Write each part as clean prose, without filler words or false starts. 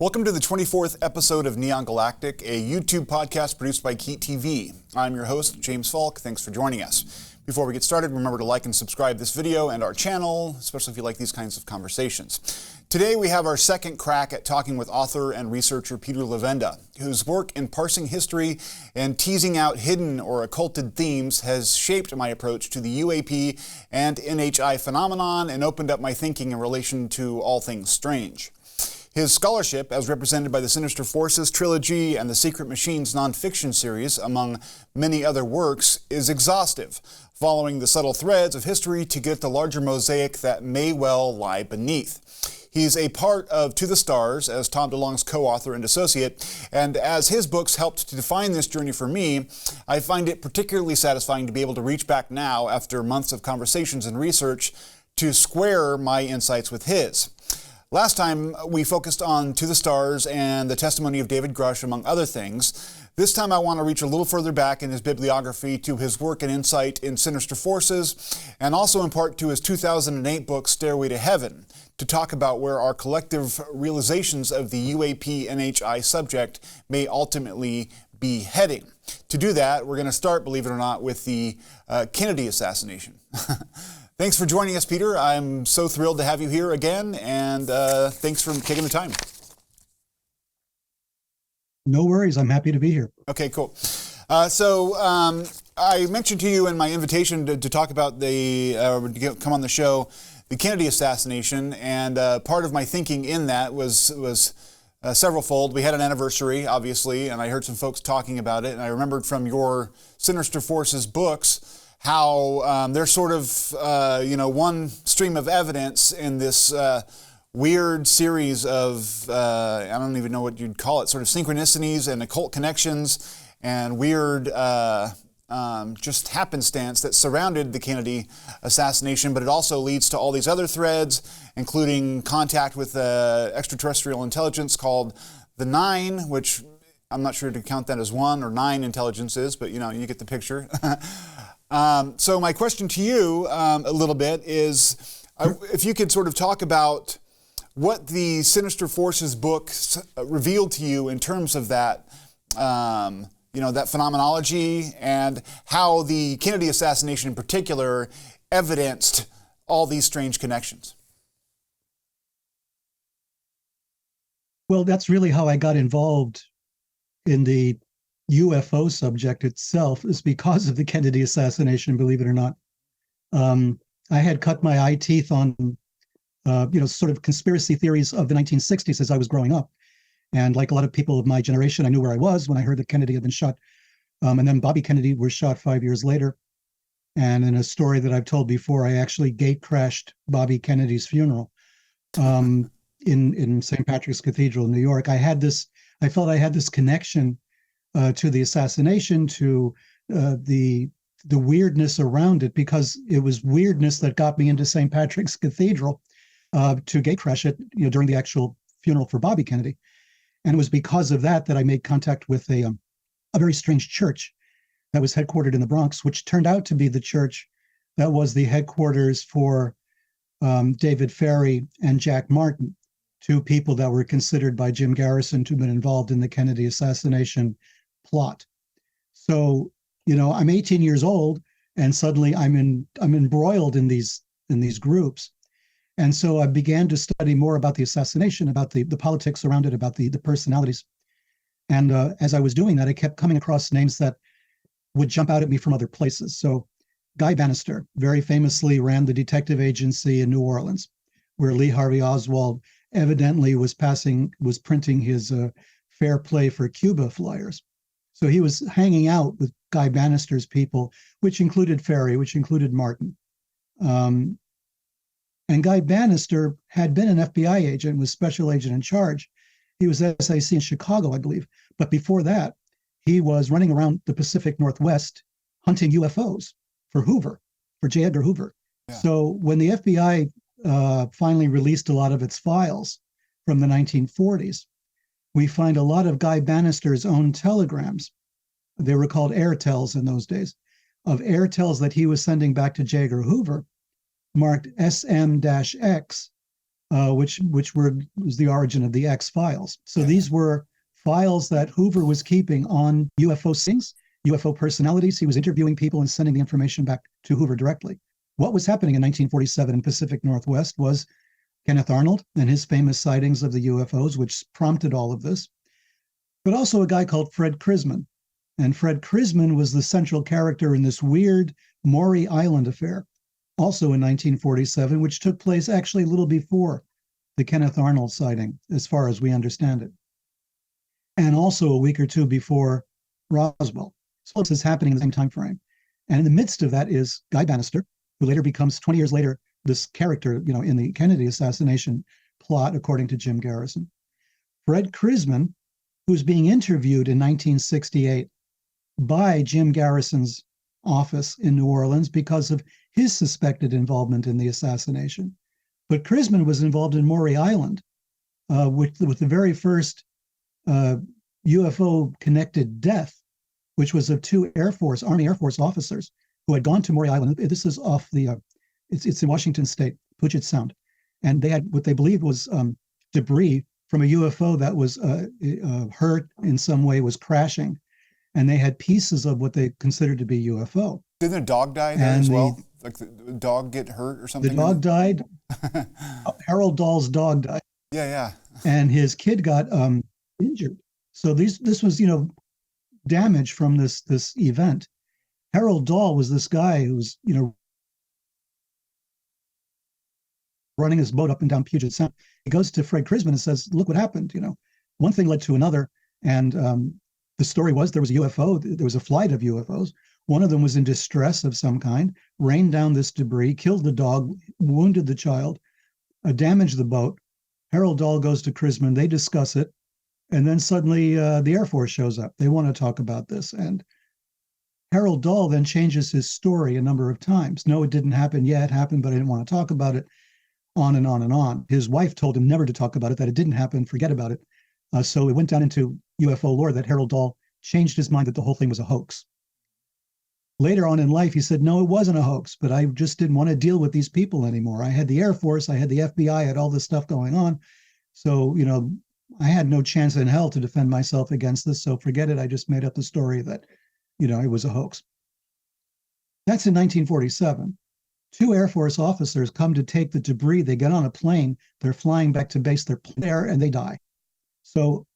Welcome to the 24th episode of Neon Galactic, a YouTube podcast produced by Keat TV. I'm your host, James Falk. Thanks for joining us. Before we get started, remember to like and subscribe this video and our channel, especially if you like these kinds of conversations. Today we have our second crack at talking with author and researcher Peter Levenda, whose work in parsing history and teasing out hidden or occulted themes has shaped my approach to the UAP and NHI phenomenon and opened up my thinking in relation to all things strange. His scholarship, as represented by the Sinister Forces trilogy and the Sekret Machines nonfiction series, among many other works, is exhaustive, following the subtle threads of history to get the larger mosaic that may well lie beneath. He's a part of To the Stars as Tom Delonge's co-author and associate, and as his books helped to define this journey for me, I find it particularly satisfying to be able to reach back now, after months of conversations and research, to square my insights with his. Last time, we focused on To the Stars and the testimony of David Grush, among other things. This time, I want to reach a little further back in his bibliography to his work and insight in Sinister Forces, and also in part to his 2008 book, Stairway to Heaven, to talk about where our collective realizations of the UAP NHI subject may ultimately be heading. To do that, we're going to start, believe it or not, with the Kennedy assassination. Thanks for joining us, Peter. I'm so thrilled to have you here again, and thanks for taking the time. No worries. I'm happy to be here. Okay, cool. I mentioned to you in my invitation to talk about to come on the show, the Kennedy assassination, and part of my thinking in that was severalfold. We had an anniversary, obviously, and I heard some folks talking about it, and I remembered from your Sinister Forces books how there's sort of, one stream of evidence in this weird series of, I don't even know what you'd call it, sort of synchronicities and occult connections and weird just happenstance that surrounded the Kennedy assassination, but it also leads to all these other threads, including contact with extraterrestrial intelligence called the Nine, which I'm not sure to count that as one or nine intelligences, but you get the picture. So my question to you a little bit is, if you could sort of talk about what the Sinister Forces books revealed to you in terms of that, that phenomenology, and how the Kennedy assassination in particular evidenced all these strange connections. Well, that's really how I got involved in the UFO subject itself, is because of the Kennedy assassination, believe it or not. I had cut my eye teeth on, sort of conspiracy theories of the 1960s as I was growing up. And like a lot of people of my generation, I knew where I was when I heard that Kennedy had been shot. And then Bobby Kennedy was shot 5 years later. And in a story that I've told before, I actually gate crashed Bobby Kennedy's funeral in St. Patrick's Cathedral in New York. I felt I had this connection to the assassination, to the weirdness around it, because it was weirdness that got me into St. Patrick's Cathedral to gate crash it, during the actual funeral for Bobby Kennedy. And it was because of that I made contact with a very strange church that was headquartered in the Bronx, which turned out to be the church that was the headquarters for David Ferrie and Jack Martin, two people that were considered by Jim Garrison to have been involved in the Kennedy assassination plot. So, I'm 18 years old, and suddenly I'm embroiled in these groups. And so I began to study more about the assassination, about the politics around it, about the personalities. And as I was doing that, I kept coming across names that would jump out at me from other places. So Guy Bannister very famously ran the detective agency in New Orleans, where Lee Harvey Oswald evidently was printing his Fair Play for Cuba flyers. So he was hanging out with Guy Bannister's people, which included Ferrie, which included Martin. And Guy Bannister had been an FBI agent, was special agent in charge. He was SIC in Chicago, I believe. But before that, he was running around the Pacific Northwest hunting UFOs for J. Edgar Hoover. Yeah. So when the FBI finally released a lot of its files from the 1940s, we find a lot of Guy Bannister's own telegrams. They were called airtels in those days, of airtels that he was sending back to J. Edgar Hoover, marked SM-X, was the origin of the X-Files. So these were files that Hoover was keeping on UFO things, UFO personalities. He was interviewing people and sending the information back to Hoover directly. What was happening in 1947 in Pacific Northwest was Kenneth Arnold and his famous sightings of the UFOs, which prompted all of this, but also a guy called Fred Krisman. And Fred Krisman was the central character in this weird Maury Island affair, also in 1947, which took place actually a little before the Kenneth Arnold sighting, as far as we understand it, and also a week or two before Roswell. So this is happening in the same time frame. And in the midst of that is Guy Bannister, who later becomes, 20 years later, this character, in the Kennedy assassination plot, according to Jim Garrison. Fred Krisman, who's being interviewed in 1968 by Jim Garrison's office in New Orleans because of his suspected involvement in the assassination. But Krisman was involved in Maury Island with the very first UFO-connected death, which was of two Army Air Force officers who had gone to Maury Island. This is off the, it's in Washington State, Puget Sound. And they had what they believed was debris from a UFO that was hurt in some way, was crashing. And they had pieces of what they considered to be UFO. Didn't a dog die there as well? Like the dog get hurt or something? The dog died. Harold Dahl's dog died. Yeah. And his kid got injured. So this was, damage from this event. Harold Dahl was this guy who was, running his boat up and down Puget Sound. He goes to Fred Krisman and says, look what happened. One thing led to another. And the story was there was a UFO. There was a flight of UFOs. One of them was in distress of some kind, rained down this debris, killed the dog, wounded the child, damaged the boat. Harold Dahl goes to Krisman. They discuss it. And then suddenly the Air Force shows up. They want to talk about this. And Harold Dahl then changes his story a number of times. No, it didn't happen. Yeah, it happened, but I didn't want to talk about it. On and on and on. His wife told him never to talk about it, that it didn't happen, forget about it. So it went down into UFO lore that Harold Dahl changed his mind that the whole thing was a hoax. Later on in life, he said, no, it wasn't a hoax, but I just didn't want to deal with these people anymore. I had the Air Force, I had the FBI, I had all this stuff going on. So, I had no chance in hell to defend myself against this. So forget it. I just made up the story that, it was a hoax. That's in 1947. Two Air Force officers come to take the debris. They get on a plane. They're flying back to base. They're there and they die. So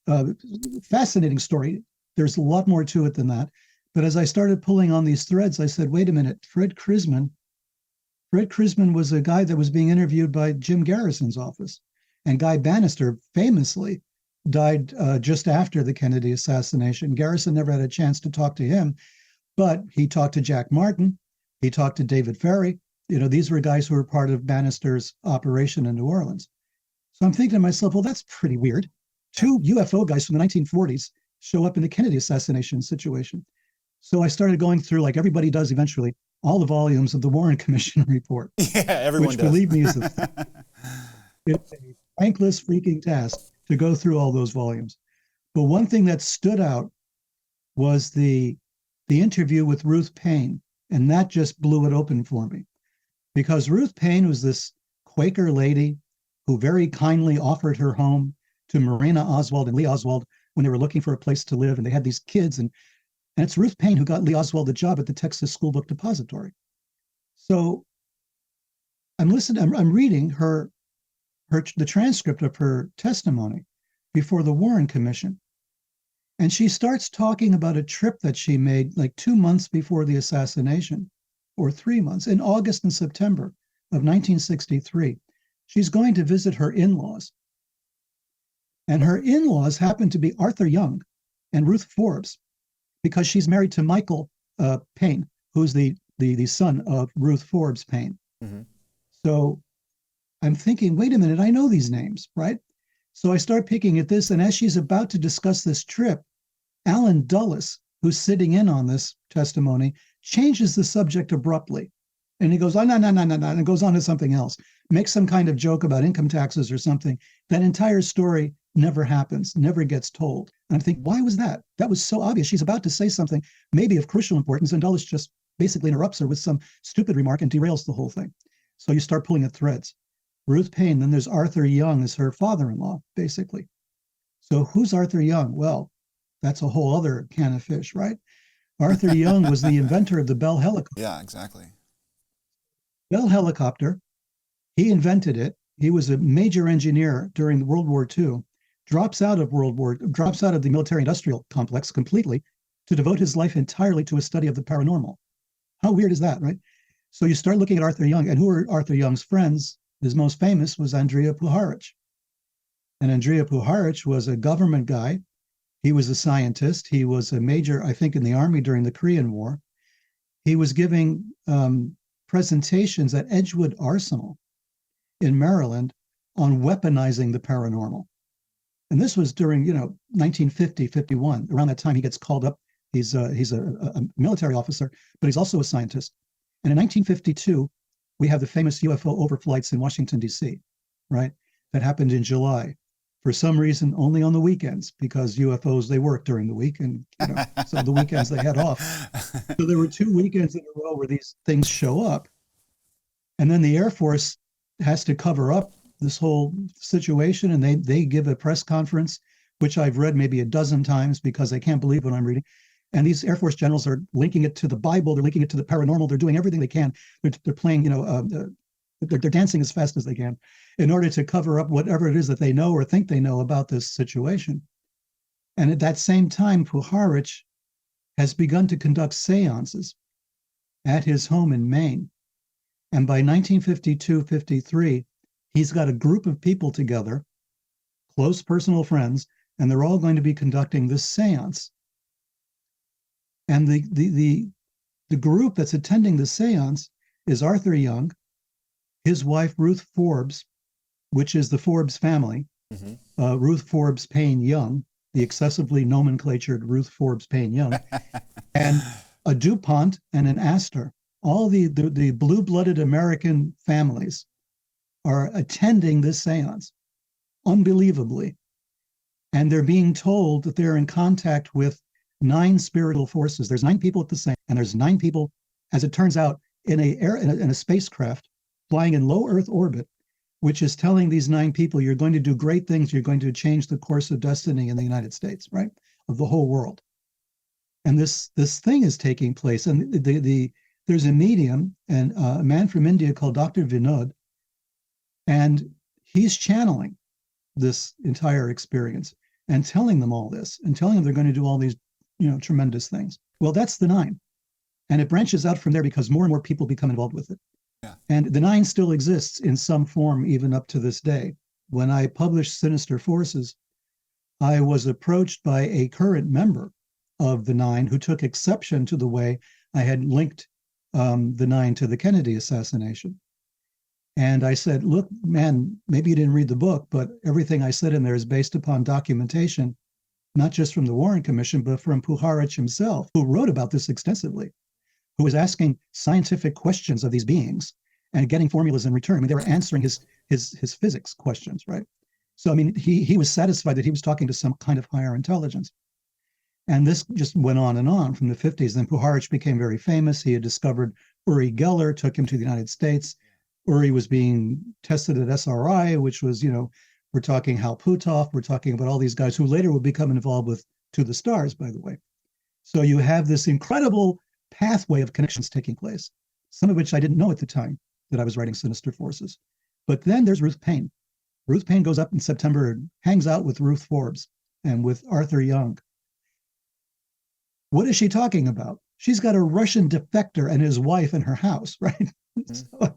fascinating story. There's a lot more to it than that. But as I started pulling on these threads, I said, wait a minute, Fred Krisman was a guy that was being interviewed by Jim Garrison's office. And Guy Bannister famously died just after the Kennedy assassination. Garrison never had a chance to talk to him, but he talked to Jack Martin. He talked to David Ferry. These were guys who were part of Bannister's operation in New Orleans. So I'm thinking to myself, well, that's pretty weird. Two UFO guys from the 1940s show up in the Kennedy assassination situation. So I started going through, like everybody does eventually, all the volumes of the Warren Commission report. Yeah, everyone which, does. Believe me, it's a thankless freaking task to go through all those volumes. But one thing that stood out was the interview with Ruth Payne, and that just blew it open for me. Because Ruth Payne was this Quaker lady who very kindly offered her home to Marina Oswald and Lee Oswald when they were looking for a place to live, and they had these kids. And it's Ruth Payne who got Lee Oswald the job at the Texas School Book Depository. So I'm reading the transcript of her testimony before the Warren Commission. And she starts talking about a trip that she made like 2 months before the assassination, or 3 months, in August and September of 1963. She's going to visit her in-laws. And her in-laws happen to be Arthur Young and Ruth Forbes, because she's married to Michael Payne, who's the son of Ruth Forbes Payne. Mm-hmm. So I'm thinking, wait a minute, I know these names, right? So I start picking at this, and as she's about to discuss this trip, Alan Dulles, who's sitting in on this testimony, changes the subject abruptly. And he goes, oh, no, and goes on to something else, makes some kind of joke about income taxes or something. That entire story never happens, never gets told. And I think, why was that? That was so obvious. She's about to say something, maybe of crucial importance, and Dulles just basically interrupts her with some stupid remark and derails the whole thing. So you start pulling at threads. Ruth Payne. Then there's Arthur Young as her father-in-law, basically. So who's Arthur Young? Well, that's a whole other can of fish, right? Arthur Young was the inventor of the Bell helicopter. Yeah, exactly. Bell helicopter, he invented it. He was a major engineer during World War II, drops out of the military-industrial complex completely to devote his life entirely to a study of the paranormal. How weird is that, right? So you start looking at Arthur Young, and who are Arthur Young's friends? His most famous was Andrija Puharich. And Andrija Puharich was a government guy. He was a scientist. He was a major, I think, in the army during the Korean War. He was giving presentations at Edgewood Arsenal in Maryland on weaponizing the paranormal. And this was during, 1950, 51. Around that time, he gets called up. He's a military officer, but he's also a scientist. And in 1952, we have the famous UFO overflights in Washington, D.C., right? That happened in July. For some reason, only on the weekends, because UFOs, they work during the week, and so the weekends they had off. So there were 2 weekends in a row where these things show up. And then the Air Force has to cover up this whole situation, and they give a press conference, which I've read maybe a dozen times because I can't believe what I'm reading. And these Air Force generals are linking it to the Bible, they're linking it to the paranormal, they're doing everything they can. They're playing, they're dancing as fast as they can in order to cover up whatever it is that they know or think they know about this situation. And at that same time, Puharich has begun to conduct seances at his home in Maine. And by 1952-53, he's got a group of people together, close personal friends, and they're all going to be conducting this seance. And the group that's attending the seance is Arthur Young, his wife Ruth Forbes, which is the Forbes family, Ruth Forbes Payne Young, the excessively nomenclatured Ruth Forbes Payne Young, and a DuPont and an Astor. All the blue-blooded American families are attending this seance, unbelievably. And they're being told that they're in contact with 9 spiritual forces. There's 9 people at the seance, and there's 9 people, as it turns out, in a spacecraft flying in low Earth orbit, which is telling these 9 people, you're going to do great things, you're going to change the course of destiny in the United States, right? Of the whole world. And this thing is taking place. And there's a medium, and a man from India called Dr. Vinod, and he's channeling this entire experience and telling them all this, and telling them they're going to do all these, tremendous things. Well, that's the 9. And it branches out from there because more and more people become involved with it. Yeah. And the 9 still exists in some form, even up to this day. When I published Sinister Forces, I was approached by a current member of the 9 who took exception to the way I had linked the 9 to the Kennedy assassination. And I said, look, man, maybe you didn't read the book, but everything I said in there is based upon documentation, not just from the Warren Commission, but from Puharich himself, who wrote about this extensively, who was asking scientific questions of these beings and getting formulas in return. I mean, they were answering his physics questions, right? So, I mean, he was satisfied that he was talking to some kind of higher intelligence. And this just went on and on from the 50s. Then Puharich became very famous. He had discovered Uri Geller, took him to the United States. Uri was being tested at SRI, which was, we're talking Hal Puthoff, we're talking about all these guys who later would become involved with To the Stars, by the way. So you have this incredible pathway of connections taking place, some of which I didn't know at the time that I was writing Sinister Forces. But then there's Ruth Payne. Ruth Payne goes up in September and hangs out with Ruth Forbes and with Arthur Young. What is she talking about? She's got a Russian defector and his wife in her house, right? So,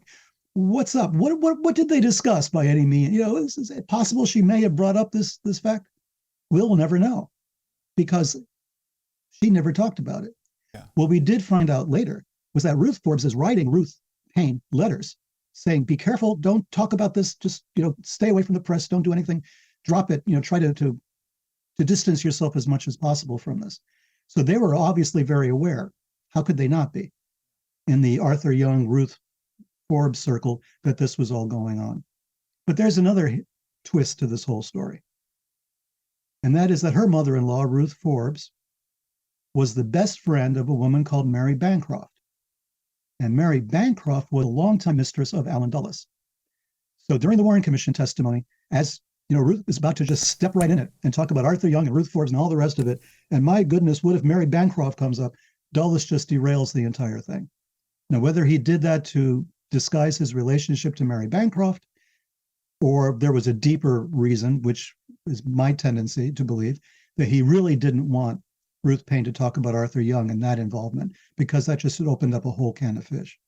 what's up? What did they discuss by any means? Is it possible she may have brought up this fact? We'll never know, because she never talked about it. Yeah. What we did find out later was that Ruth Forbes is writing Ruth Payne letters saying, be careful, don't talk about this, just, stay away from the press, don't do anything, drop it, try to distance yourself as much as possible from this. So they were obviously very aware. How could they not be, in the Arthur Young, Ruth Forbes circle, that this was all going on? But there's another twist to this whole story. And that is that her mother-in-law, Ruth Forbes, was the best friend of a woman called Mary Bancroft. And Mary Bancroft was a longtime mistress of Alan Dulles. So during the Warren Commission testimony, as you know, Ruth is about to just step right in it and talk about Arthur Young and Ruth Forbes and all the rest of it. And my goodness, what if Mary Bancroft comes up? Dulles just derails the entire thing. Now, whether he did that to disguise his relationship to Mary Bancroft, or there was a deeper reason, which is my tendency to believe, that he really didn't want Ruth Payne to talk about Arthur Young and that involvement, because that just opened up a whole can of fish.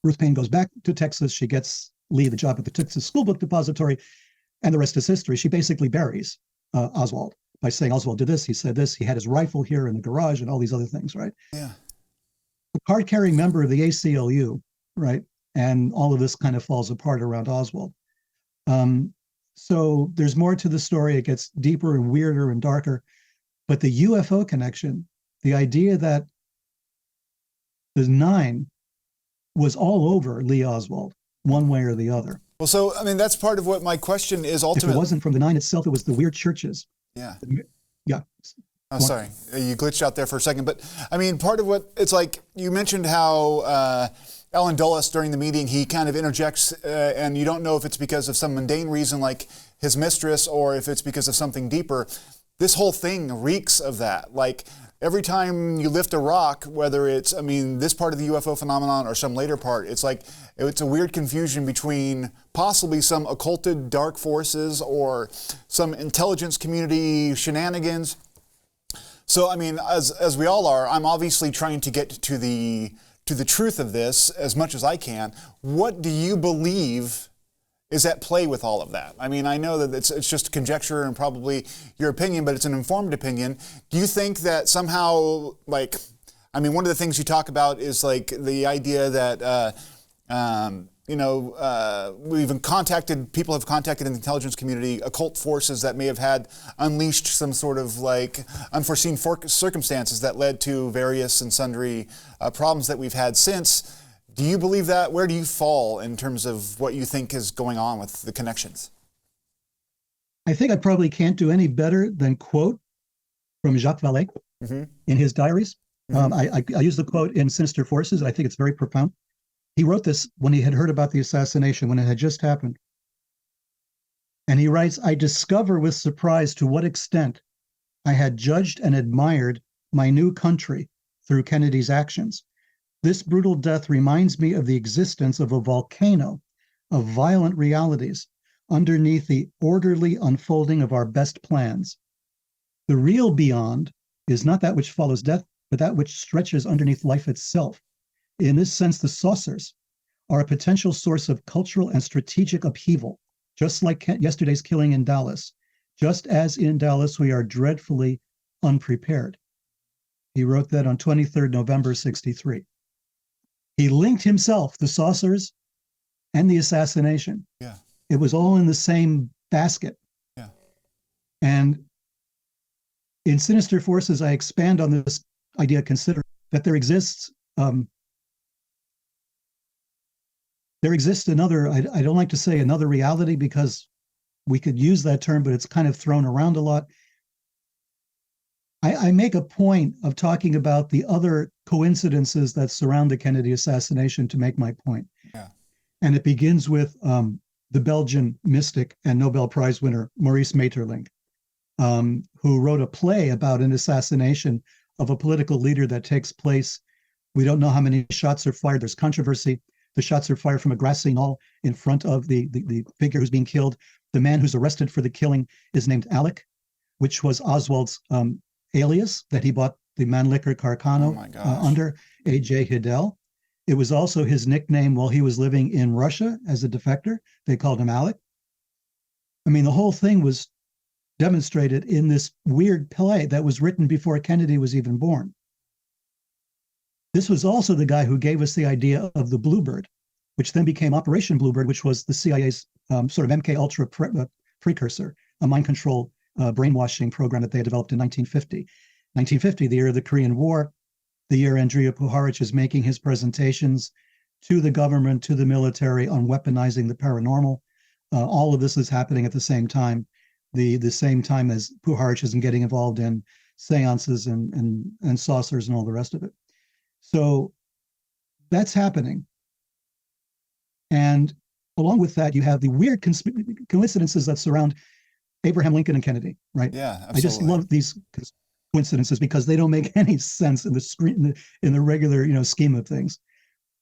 Ruth Payne goes back to Texas. She gets Lee the job at the Texas School Book Depository, and the rest is history. She basically buries Oswald by saying Oswald did this, he said this, he had his rifle here in the garage, and all these other things, right? Yeah. A card-carrying member of the ACLU, right? And all of this kind of falls apart around Oswald. So there's more to the story. It gets deeper and weirder and darker. But the UFO connection, the idea that the 9 was all over Lee Oswald, one way or the other. Well, so, I mean, that's part of what my question is ultimately. If it wasn't from the 9 itself, it was the weird churches. Yeah. Yeah. Oh, sorry. You glitched out there for a second. But, I mean, part of what, it's like, you mentioned how Alan Dulles during the meeting, he kind of interjects, and you don't know if it's because of some mundane reason like his mistress or if it's because of something deeper. This whole thing reeks of that. Like, every time you lift a rock, whether it's, I mean, this part of the UFO phenomenon or some later part, it's like, it's a weird confusion between possibly some occulted dark forces or some intelligence community shenanigans. So, I mean, as we all are, I'm obviously trying to get to the truth of this as much as I can. What do you believe is at play with all of that? I mean, I know that it's just conjecture and probably your opinion, but it's an informed opinion. Do you think that somehow, like, I mean, one of the things you talk about is like the idea that, people have contacted in the intelligence community occult forces that may have had unleashed some sort of like unforeseen circumstances that led to various and sundry problems that we've had since. Do you believe that? Where do you fall in terms of what you think is going on with the connections? I think I probably can't do any better than quote from Jacques Vallée in his diaries. I use the quote in Sinister Forces. I think it's very profound. He wrote this when he had heard about the assassination, when it had just happened. And he writes, "I discover with surprise to what extent I had judged and admired my new country through Kennedy's actions. This brutal death reminds me of the existence of a volcano of violent realities underneath the orderly unfolding of our best plans. The real beyond is not that which follows death, but that which stretches underneath life itself. In this sense, the saucers are a potential source of cultural and strategic upheaval, just like yesterday's killing in Dallas. Just as in Dallas, we are dreadfully unprepared." He wrote that on 23rd November, 63. He linked himself, the saucers and the assassination. Yeah. It was all in the same basket. Yeah. And in Sinister Forces, I expand on this idea, consider that there exists another, I don't like to say another reality because we could use that term, but it's kind of thrown around a lot. I make a point of talking about the other coincidences that surround the Kennedy assassination to make my point. Yeah. And it begins with the Belgian mystic and Nobel Prize winner, Maurice Maeterlinck, who wrote a play about an assassination of a political leader that takes place. We don't know how many shots are fired. There's controversy. The shots are fired from a grassy knoll in front of the figure who's being killed. The man who's arrested for the killing is named Alec, which was Oswald's alias that he bought the Mannlicher Carcano under, A.J. Hidell. It was also his nickname while he was living in Russia as a defector. They called him Alec. I mean, the whole thing was demonstrated in this weird play that was written before Kennedy was even born. This was also the guy who gave us the idea of the Bluebird, which then became Operation Bluebird, which was the CIA's sort of MK Ultra precursor, a mind control brainwashing program that they had developed in 1950. 1950, the year of the Korean War, the year Andrija Puharich is making his presentations to the government, to the military on weaponizing the paranormal. All of this is happening at the same time, the same time as Puharich isn't getting involved in seances and saucers and all the rest of it. So that's happening. And Along with that, you have the weird coincidences that surround Abraham Lincoln and Kennedy, right? Yeah, absolutely. I just love these coincidences because they don't make any sense in the screen in the regular, scheme of things.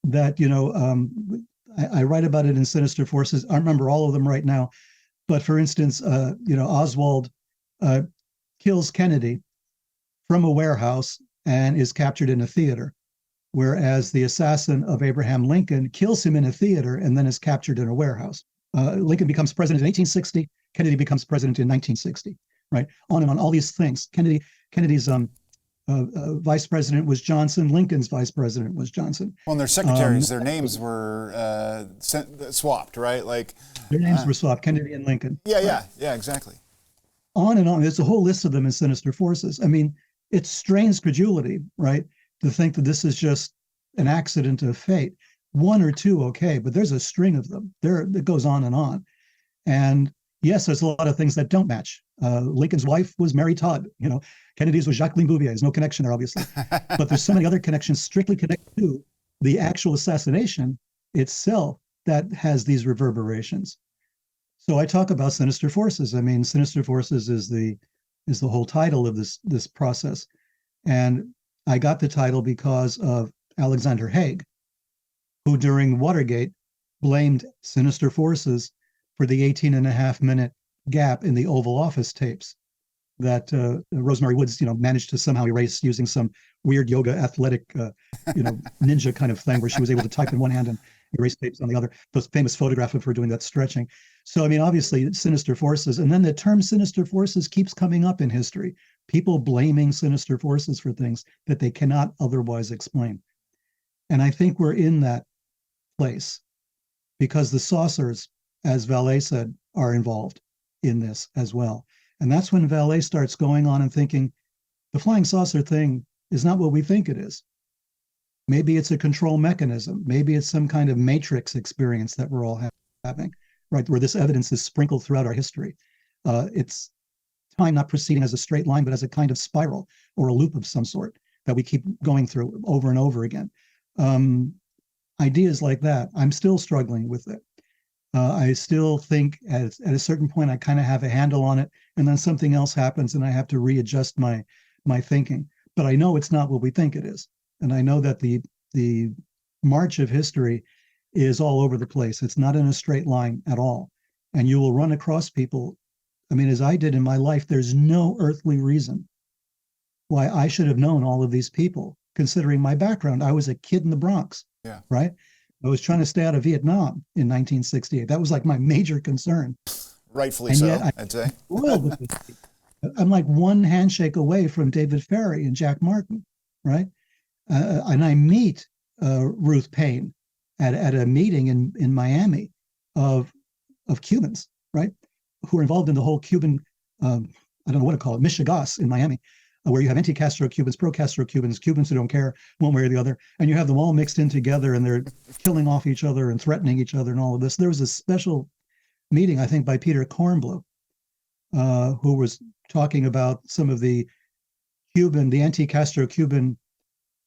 That I write about it in Sinister Forces. I remember all of them right now, but for instance, Oswald kills Kennedy from a warehouse and is captured in a theater, whereas the assassin of Abraham Lincoln kills him in a theater and then is captured in a warehouse. Lincoln becomes president in 1860. Kennedy becomes president in 1960. Right, on and on. All these things. Kennedy's vice president was Johnson. Lincoln's vice president was Johnson. Well, and their secretaries, their names were swapped, right? Like their names were swapped. Kennedy and Lincoln. Yeah, exactly. On and on. There's a whole list of them in Sinister Forces. I mean, it strains credulity, right, to think that this is just an accident of fate. One or two, okay, but there's a string of them. It goes on and on. And yes, there's a lot of things that don't match. Lincoln's wife was Mary Todd. Kennedy's was Jacqueline Bouvier. There's no connection there, obviously. But there's so many other connections strictly connected to the actual assassination itself that has these reverberations. So I talk about Sinister Forces. I mean, Sinister Forces is the whole title of this process. And I got the title because of Alexander Haig, who during Watergate blamed Sinister Forces for the 18.5-minute gap in the Oval Office tapes that Rosemary Woods, managed to somehow erase using some weird yoga athletic, ninja kind of thing where she was able to type in one hand and erase tapes on the other. Those famous photograph of her doing that stretching. So, I mean, obviously, Sinister Forces. And then the term Sinister Forces keeps coming up in history. People blaming Sinister Forces for things that they cannot otherwise explain. And I think we're in that place because the saucers, as Vallée said, are involved in this as well. And that's when Vallée starts going on and thinking, the flying saucer thing is not what we think it is. Maybe it's a control mechanism. Maybe it's some kind of matrix experience that we're all having, right? Where this evidence is sprinkled throughout our history. It's time not proceeding as a straight line, but as a kind of spiral or a loop of some sort that we keep going through over and over again. Ideas like that, I'm still struggling with it. I still think at a certain point I kind of have a handle on it, and then something else happens and I have to readjust my thinking. But I know it's not what we think it is. And I know that the march of history is all over the place. It's not in a straight line at all. And you will run across people. I mean, as I did in my life, there's no earthly reason why I should have known all of these people, considering my background. I was a kid in the Bronx, right? I was trying to stay out of Vietnam in 1968. That was like my major concern. Rightfully so, I'd say. I'm like one handshake away from David Ferrie and Jack Martin, right? And I meet Ruth Payne at a meeting in Miami of Cubans, right? Who are involved in the whole Cuban, I don't know what to call it, Michigas in Miami, where you have anti-Castro Cubans, pro-Castro Cubans, Cubans who don't care one way or the other, and you have them all mixed in together and they're killing off each other and threatening each other and all of this. There was a special meeting, I think, by Peter Kornblue, who was talking about some of the anti-Castro Cuban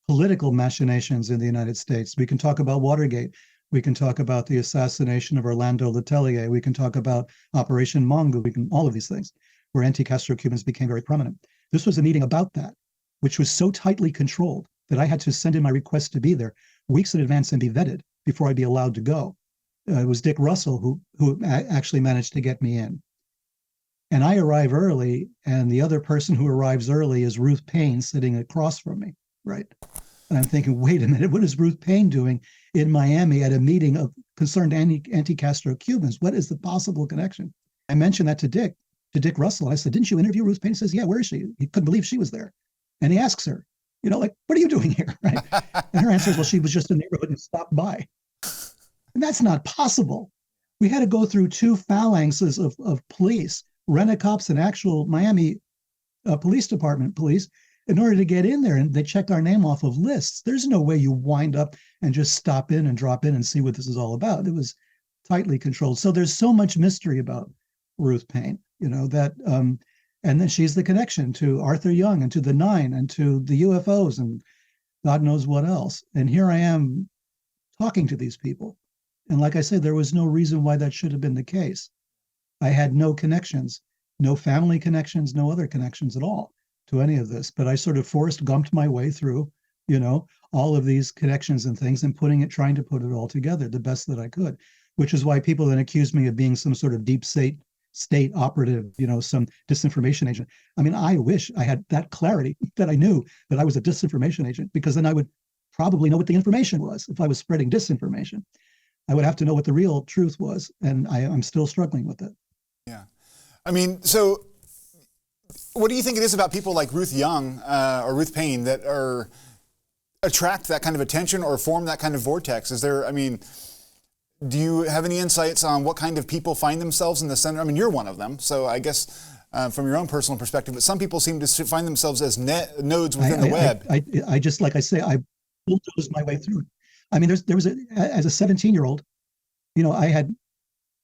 political machinations in the United States. We can talk about Watergate. We can talk about the assassination of Orlando Letelier. We can talk about Operation Mongo. All of these things where anti-Castro Cubans became very prominent. This was a meeting about that, which was so tightly controlled that I had to send in my request to be there weeks in advance and be vetted before I'd be allowed to go. It was Dick Russell who actually managed to get me in. And I arrive early, and the other person who arrives early is Ruth Payne sitting across from me, right? And I'm thinking, wait a minute, what is Ruth Payne doing in Miami at a meeting of concerned anti-Castro Cubans? What is the possible connection? I mentioned that to Dick Russell. I said, didn't you interview Ruth Payne? He says, yeah, where is she? He couldn't believe she was there. And he asks her, like, what are you doing here, right? And her answer is, well, she was just in the neighborhood and stopped by. And that's not possible. We had to go through two phalanxes of police, rent-a-cops and actual Miami Police Department police in order to get in there, and they checked our name off of lists. There's no way you wind up and just stop in and drop in and see what this is all about. It was tightly controlled. So there's so much mystery about Ruth Payne, that, and then she's the connection to Arthur Young and to the Nine and to the UFOs and God knows what else. And here I am talking to these people And like I said, there was no reason why that should have been the case. I had no connections, no family connections, no other connections at all to any of this. But I sort of gumped my way through, all of these connections and things and trying to put it all together the best that I could, which is why people then accuse me of being some sort of deep state operative, some disinformation agent. I mean, I wish I had that clarity that I knew that I was a disinformation agent, because then I would probably know what the information was. If I was spreading disinformation, I would have to know what the real truth was. And I'm still struggling with it. Yeah. I mean, so what do you think it is about people like Ruth Young or Ruth Payne that attract that kind of attention or form that kind of vortex? Do you have any insights on what kind of people find themselves in the center? I mean, you're one of them, so I guess from your own personal perspective, but some people seem to find themselves as nodes within the web. I just, like I say, I bulldozed my way through it. I mean, as a 17-year-old, I had,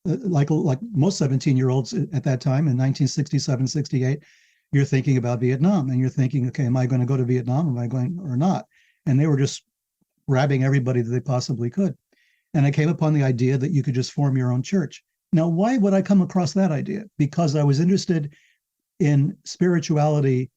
like most 17-year-olds at that time in 1967, 68, you're thinking about Vietnam and you're thinking, okay, am I going to go to Vietnam? Am I going or not? And they were just grabbing everybody that they possibly could. And I came upon the idea that you could just form your own church. Now, why would I come across that idea? Because I was interested in spirituality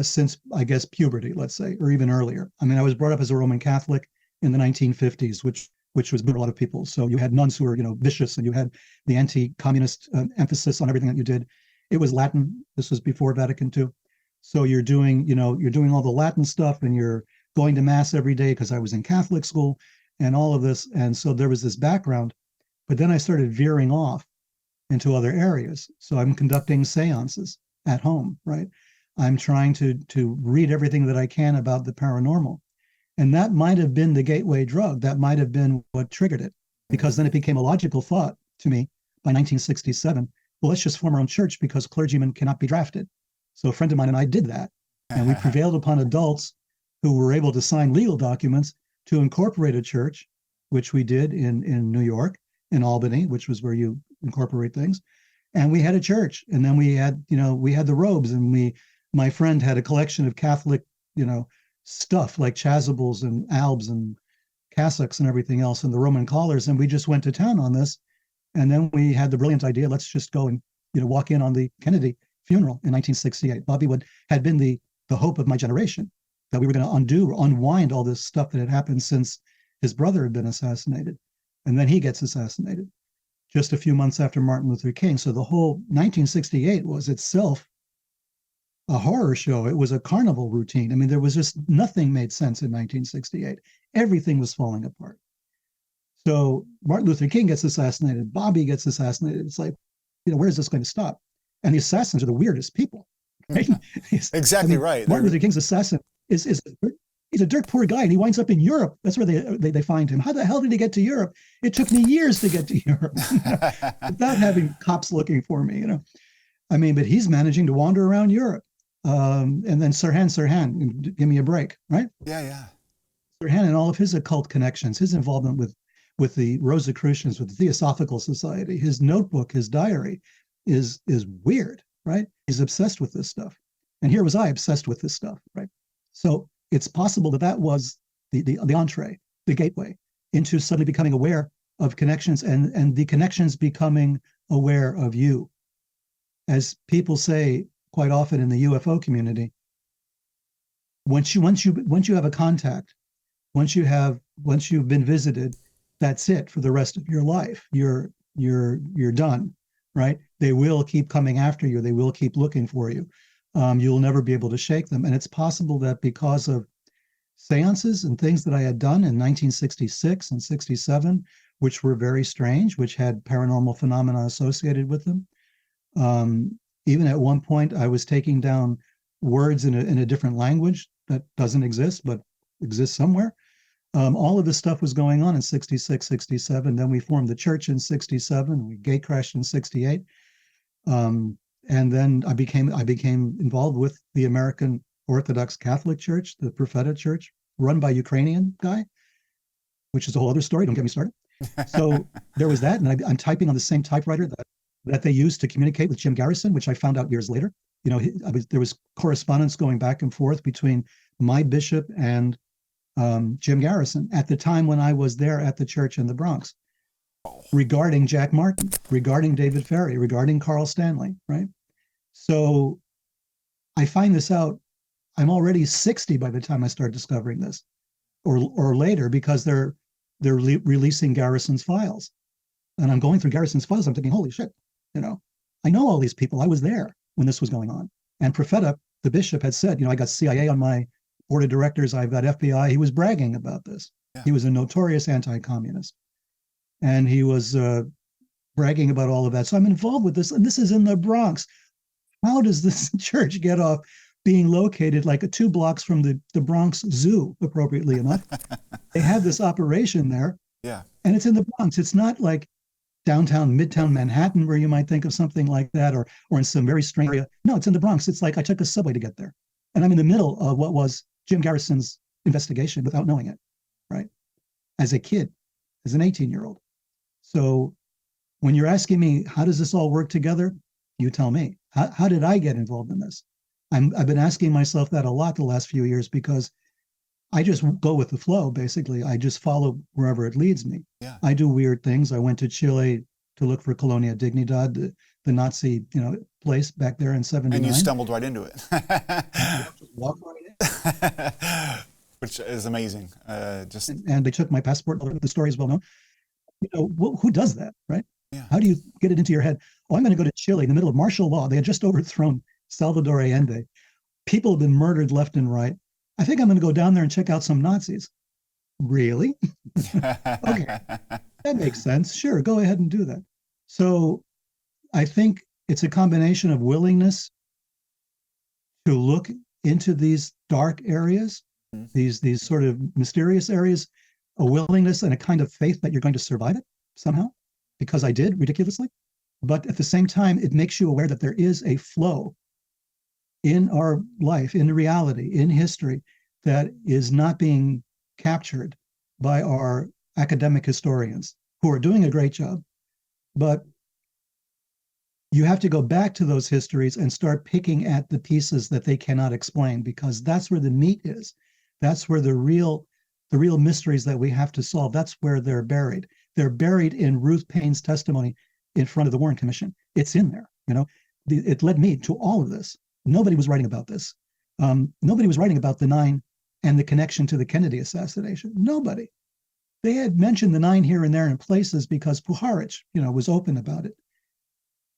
since, I guess, puberty, let's say, or even earlier. I mean, I was brought up as a Roman Catholic in the 1950s, which was a lot of people. So you had nuns who were, vicious, and you had the anti-communist emphasis on everything that you did. It was Latin. This was before Vatican II. So you're doing all the Latin stuff, and you're going to mass every day, because I was in Catholic school and all of this. And so there was this background, but then I started veering off into other areas. So I'm conducting seances at home, right? I'm trying to read everything that I can about the paranormal. And that might have been the gateway drug. That might have been what triggered it, because then it became a logical thought to me by 1967. Well, let's just form our own church, because clergymen cannot be drafted. So a friend of mine and I did that. And we prevailed upon adults who were able to sign legal documents to incorporate a church, which we did in New York, in Albany, which was where you incorporate things. And we had a church. And then we had the robes, and my friend had a collection of Catholic, stuff like chasubles and albs and cassocks and everything else, and the Roman collars. And we just went to town on this. And then we had the brilliant idea, let's just go and, walk in on the Kennedy funeral in 1968. Bobby had been the hope of my generation, that we were going to unwind all this stuff that had happened since his brother had been assassinated. And then he gets assassinated just a few months after Martin Luther King. So the whole 1968 was itself a horror show. It was a carnival routine. I mean, there was just nothing made sense in 1968. Everything was falling apart. So Martin Luther King gets assassinated. Bobby gets assassinated. It's like, where is this going to stop? And the assassins are the weirdest people. Right? Exactly right. Martin Luther King's assassin is he's a dirt poor guy, and he winds up in Europe. That's where they find him. How the hell did he get to Europe? It took me years to get to Europe without having cops looking for me. But he's managing to wander around Europe. And then Sirhan, give me a break, right? Yeah. Sirhan and all of his occult connections, his involvement with the Rosicrucians, with the Theosophical Society, his notebook, his diary is weird, right? He's obsessed with this stuff. And here was I obsessed with this stuff, right? So it's possible that was the entree, the gateway into suddenly becoming aware of connections, and the connections becoming aware of you. As people say quite often in the UFO community, once you have a contact, once you've been visited, that's it for the rest of your life. You're done, right? They will keep coming after you. They will keep looking for you. You'll never be able to shake them. And it's possible that because of seances and things that I had done in 1966 and 67, which were very strange, which had paranormal phenomena associated with them. Even at one point, I was taking down words in a different language that doesn't exist, but exists somewhere. All of this stuff was going on in 66, 67. Then we formed the church in 67. We gate crashed in 68. And then I became involved with the American Orthodox Catholic Church, the Prophetic Church, run by a Ukrainian guy, which is a whole other story. Don't get me started. So there was that. And I'm typing on the same typewriter that they used to communicate with Jim Garrison, which I found out years later. There was correspondence going back and forth between my bishop and Jim Garrison at the time when I was there at the church in the Bronx. regarding Jack Martin, regarding David Ferry, regarding Carl Stanley, right? So I find this out, I'm already 60 by the time I start discovering this, or later, because they're releasing Garrison's files. And I'm going through Garrison's files, I'm thinking, holy shit, I know all these people. I was there when this was going on. And Profeta, the bishop, had said, I got CIA on my board of directors, I've got FBI. He was bragging about this. Yeah. He was a notorious anti-communist. And he was bragging about all of that. So I'm involved with this, and this is in the Bronx. How does this church get off being located like 2 blocks from the Bronx Zoo, appropriately enough? They have this operation there. Yeah. And it's in the Bronx. It's not like downtown, midtown Manhattan, where you might think of something like that, or in some very strange area. No, it's in the Bronx. It's like I took a subway to get there. And I'm in the middle of what was Jim Garrison's investigation without knowing it, right? As a kid, as an 18-year-old. So when you're asking me, how does this all work together? You tell me. How did I get involved in this? I've been asking myself that a lot the last few years, because I just go with the flow, basically. I just follow wherever it leads me. Yeah. I do weird things. I went to Chile to look for Colonia Dignidad, the Nazi, place back there in 79. And you stumbled right into it. Just walk right in. Which is amazing. And they took my passport. The story is well known. Who does that, right? Yeah. How do you get it into your head? Oh, I'm going to go to Chile in the middle of martial law. They had just overthrown Salvador Allende. People have been murdered left and right. I think I'm going to go down there and check out some Nazis. Really? Okay, that makes sense. Sure, go ahead and do that. So I think it's a combination of willingness to look into these dark areas, these sort of mysterious areas, a willingness and a kind of faith that you're going to survive it somehow, because I did, ridiculously. But at the same time, it makes you aware that there is a flow in our life, in reality, in history, that is not being captured by our academic historians, who are doing a great job. But you have to go back to those histories and start picking at the pieces that they cannot explain, because that's where the meat is. That's where the real mysteries that we have to solve, that's where they're buried. They're buried in Ruth Payne's testimony in front of the Warren Commission. It's in there. It led me to all of this. Nobody was writing about this. Nobody was writing about the 9 and the connection to the Kennedy assassination. Nobody. They had mentioned the 9 here and there in places because Puharich, was open about it.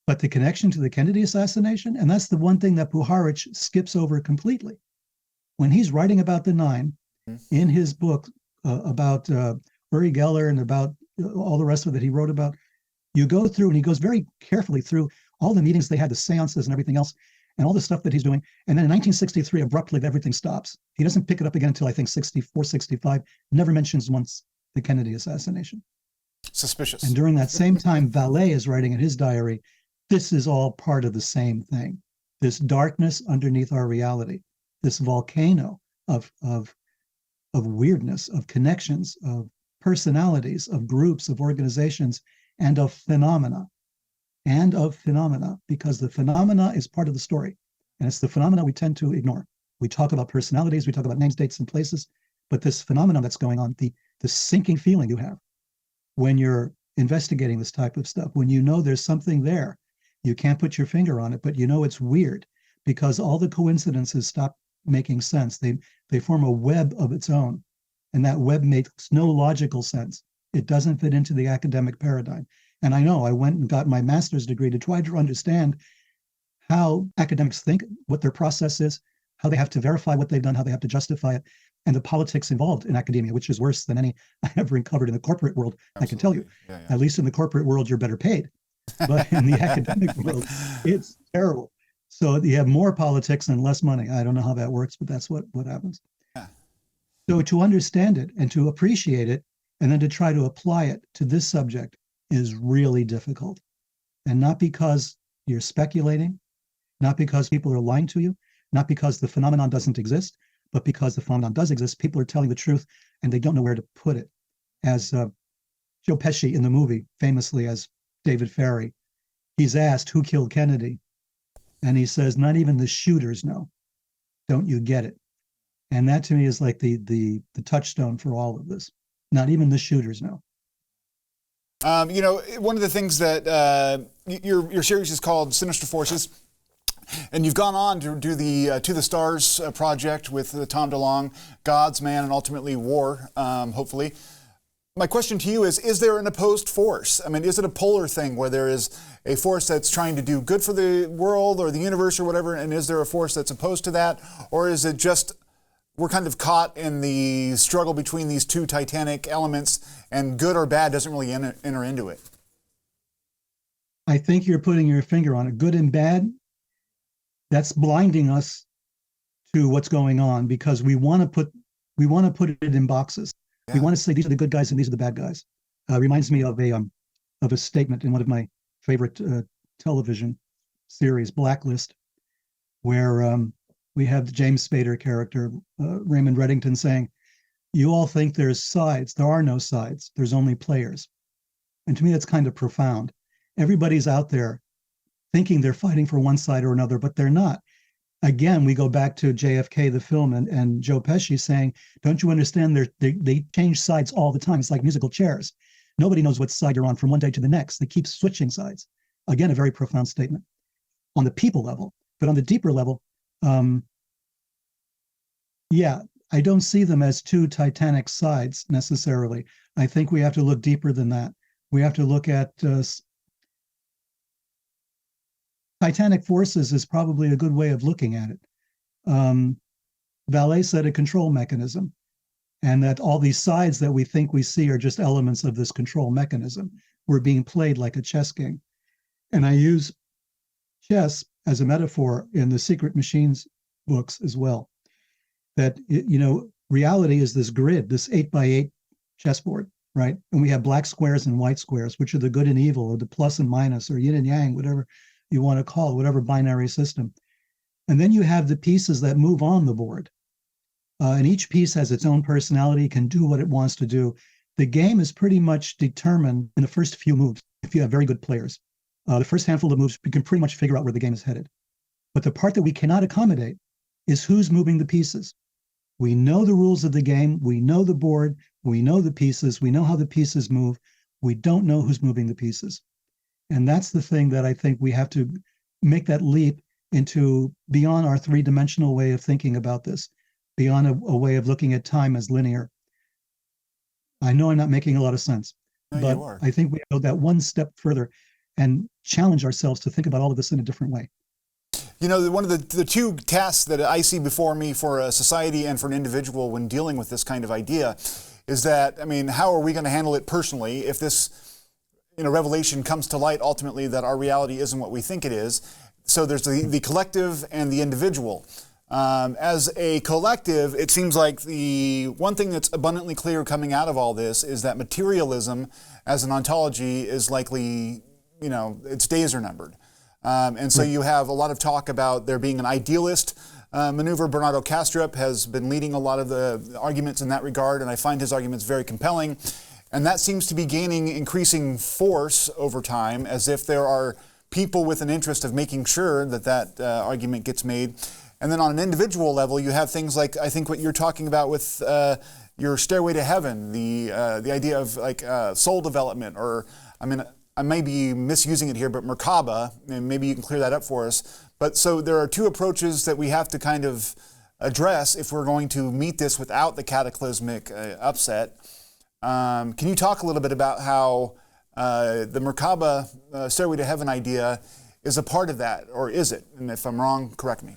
But the connection to the Kennedy assassination, and that's the one thing that Puharich skips over completely. When he's writing about the 9 in his book about Uri Geller and about all the rest of it he wrote about, you go through, and he goes very carefully through all the meetings they had, the seances and everything else, and all the stuff that he's doing. And then in 1963, abruptly, everything stops. He doesn't pick it up again until, I think, 64, 65, never mentions once the Kennedy assassination. Suspicious. And during that same time, Vallée is writing in his diary, this is all part of the same thing. This darkness underneath our reality, this volcano of weirdness, of connections, of personalities, of groups, of organizations, and of phenomena. Because the phenomena is part of the story. And it's the phenomena we tend to ignore. We talk about personalities, we talk about names, dates, and places, but this phenomenon that's going on, the sinking feeling you have when you're investigating this type of stuff, when you know there's something there, you can't put your finger on it, but it's weird, because all the coincidences stop making sense. They form a web of its own, and that web makes no logical sense. It doesn't fit into the academic paradigm. And I know I went and got my master's degree to try to understand how academics think, what their process is, how they have to verify what they've done, how they have to justify it, and the politics involved in academia, which is worse than any I ever uncovered in the corporate world. Absolutely. I can tell you, yeah. At least in the corporate world, you're better paid. But in the academic world, it's terrible. So you have more politics and less money. I don't know how that works, but that's what happens. Yeah. So to understand it and to appreciate it, and then to try to apply it to this subject is really difficult. And not because you're speculating, not because people are lying to you, not because the phenomenon doesn't exist, but because the phenomenon does exist. People are telling the truth and they don't know where to put it. As Joe Pesci in the movie, famously as David Ferry, he's asked who killed Kennedy. And he says, not even the shooters know. Don't you get it? And that to me is like the touchstone for all of this. Not even the shooters know. One of the things that your series is called Sinister Forces, and you've gone on to do the To the Stars project with Tom Delonge, Gods, Man, and ultimately War, hopefully. My question to you is there an opposed force? I mean, is it a polar thing where there is a force that's trying to do good for the world or the universe or whatever, and is there a force that's opposed to that? Or is it just we're kind of caught in the struggle between these two titanic elements, and good or bad doesn't really enter into it? I think you're putting your finger on it. Good and bad, that's blinding us to what's going on because we want to put it in boxes. Yeah. We want to say these are the good guys and these are the bad guys. Reminds me of a statement in one of my favorite television series, Blacklist, where we have the James Spader character, Raymond Reddington, saying, "You all think there's sides. There are no sides. There's only players." And to me, that's kind of profound. Everybody's out there thinking they're fighting for one side or another, but they're not. Again, we go back to JFK, the film, and Joe Pesci saying, "Don't you understand? They change sides all the time. It's like musical chairs. Nobody knows what side you're on from one day to the next. They keep switching sides." Again, a very profound statement on the people level. But on the deeper level, I don't see them as two titanic sides necessarily. I think we have to look deeper than that. We have to look at titanic forces is probably a good way of looking at it. Vallée said a control mechanism, and that all these sides that we think we see are just elements of this control mechanism. We're being played like a chess game. And I use chess as a metaphor in the Sekret Machines books as well. That, reality is this grid, this 8x8 chessboard, right? And we have black squares and white squares, which are the good and evil, or the plus and minus, or yin and yang, whatever you want to call it, whatever binary system. And then you have the pieces that move on the board. And each piece has its own personality, can do what it wants to do. The game is pretty much determined in the first few moves, if you have very good players. The first handful of moves, we can pretty much figure out where the game is headed. But the part that we cannot accommodate is who's moving the pieces. We know the rules of the game. We know the board. We know the pieces. We know how the pieces move. We don't know who's moving the pieces. And that's the thing that I think we have to make that leap into beyond our three-dimensional way of thinking about this, beyond a way of looking at time as linear. I know I'm not making a lot of sense, but I think we go that one step further and challenge ourselves to think about all of this in a different way. One of the two tasks that I see before me for a society and for an individual when dealing with this kind of idea is that, how are we going to handle it personally if this revelation comes to light ultimately that our reality isn't what we think it is? So there's the collective and the individual. As a collective, it seems like the one thing that's abundantly clear coming out of all this is that materialism as an ontology is likely, its days are numbered. And so you have a lot of talk about there being an idealist maneuver. Bernardo Kastrup has been leading a lot of the arguments in that regard, and I find his arguments very compelling. And that seems to be gaining increasing force over time, as if there are people with an interest of making sure that argument gets made. And then on an individual level, you have things like, I think what you're talking about with your Stairway to Heaven, the idea of soul development, or, I may be misusing it here, but Merkaba, and maybe you can clear that up for us. But so there are two approaches that we have to kind of address if we're going to meet this without the cataclysmic upset. Can you talk a little bit about how the Merkaba Stairway to Heaven idea is a part of that, or is it? And if I'm wrong, correct me.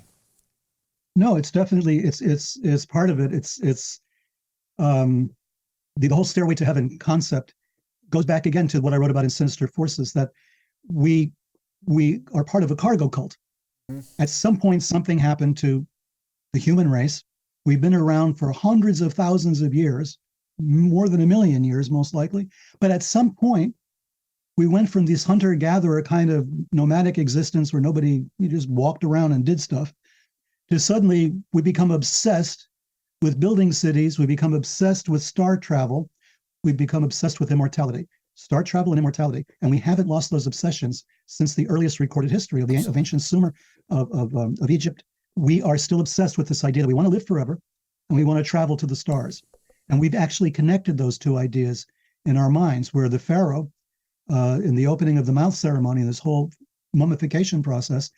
No, it's definitely it's part of it. It's the whole Stairway to Heaven concept goes back again to what I wrote about in Sinister Forces, that we are part of a cargo cult. At some point, something happened to the human race. We've been around for hundreds of thousands of years, more than 1 million years, most likely. But at some point, we went from this hunter-gatherer kind of nomadic existence where you just walked around and did stuff, to suddenly we become obsessed with building cities. We become obsessed with star travel. We become obsessed with immortality, star travel and immortality. And we haven't lost those obsessions since the earliest recorded history of ancient Sumer, of Egypt. We are still obsessed with this idea that we want to live forever and we want to travel to the stars. And we've actually connected those two ideas in our minds, where the pharaoh in the opening of the mouth ceremony, this whole mummification process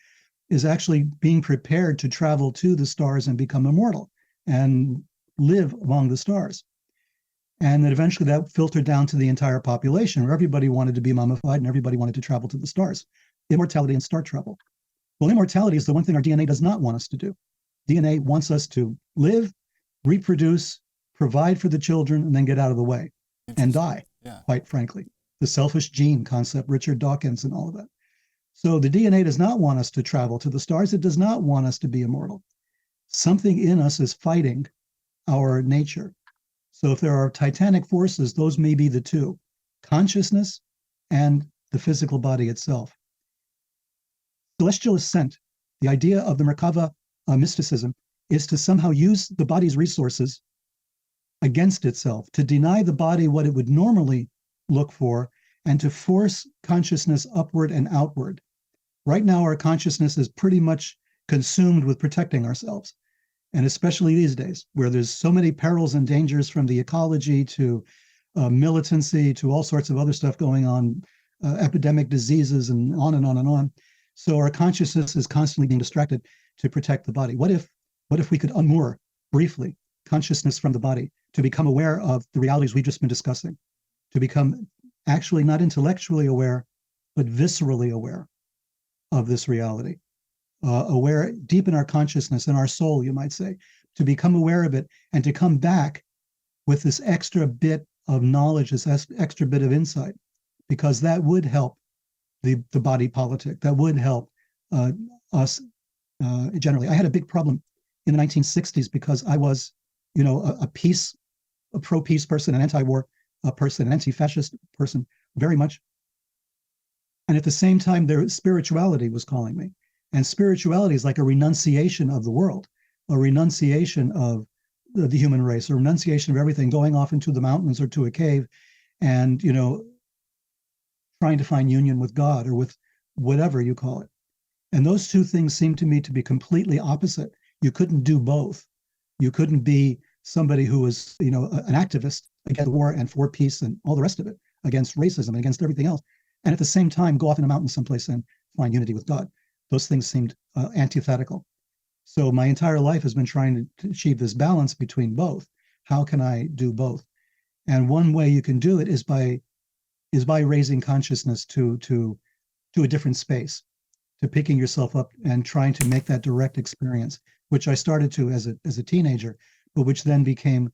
is actually being prepared to travel to the stars and become immortal and live among the stars. And then eventually that filtered down to the entire population, where everybody wanted to be mummified and everybody wanted to travel to the stars. Immortality and star travel. Well, immortality is the one thing our DNA does not want us to do. DNA wants us to live, reproduce, provide for the children, and then get out of the way and die, quite frankly. The selfish gene concept, Richard Dawkins and all of that. So the DNA does not want us to travel to the stars. It does not want us to be immortal. Something in us is fighting our nature. So if there are titanic forces, those may be the two, consciousness and the physical body itself. Celestial ascent, the idea of the Merkava mysticism, is to somehow use the body's resources against itself, to deny the body what it would normally look for, and to force consciousness upward and outward. Right now, our consciousness is pretty much consumed with protecting ourselves. And especially these days, where there's so many perils and dangers, from the ecology to militancy to all sorts of other stuff going on, epidemic diseases and on and on and on. So our consciousness is constantly being distracted to protect the body. What if we could unmoor briefly consciousness from the body to become aware of the realities we've just been discussing, to become actually not intellectually aware, but viscerally aware of this reality? Aware deep in our consciousness, in our soul, you might say, to become aware of it and to come back with this extra bit of knowledge, this extra bit of insight, because that would help the body politic. That would help us generally. I had a big problem in the 1960s because I was, a pro-peace person, an anti-war person, an anti-fascist person, very much. And at the same time, their spirituality was calling me. And spirituality is like a renunciation of the world, a renunciation of the human race, a renunciation of everything, going off into the mountains or to a cave and, trying to find union with God or with whatever you call it. And those two things seem to me to be completely opposite. You couldn't do both. You couldn't be somebody who was, an activist against war and for peace and all the rest of it, against racism and against everything else, and at the same time go off in a mountain someplace and find unity with God. Those things seemed antithetical. So my entire life has been trying to achieve this balance between both. How can I do both? And one way you can do it is by raising consciousness to a different space, to picking yourself up and trying to make that direct experience, which I started to as a teenager, but which then became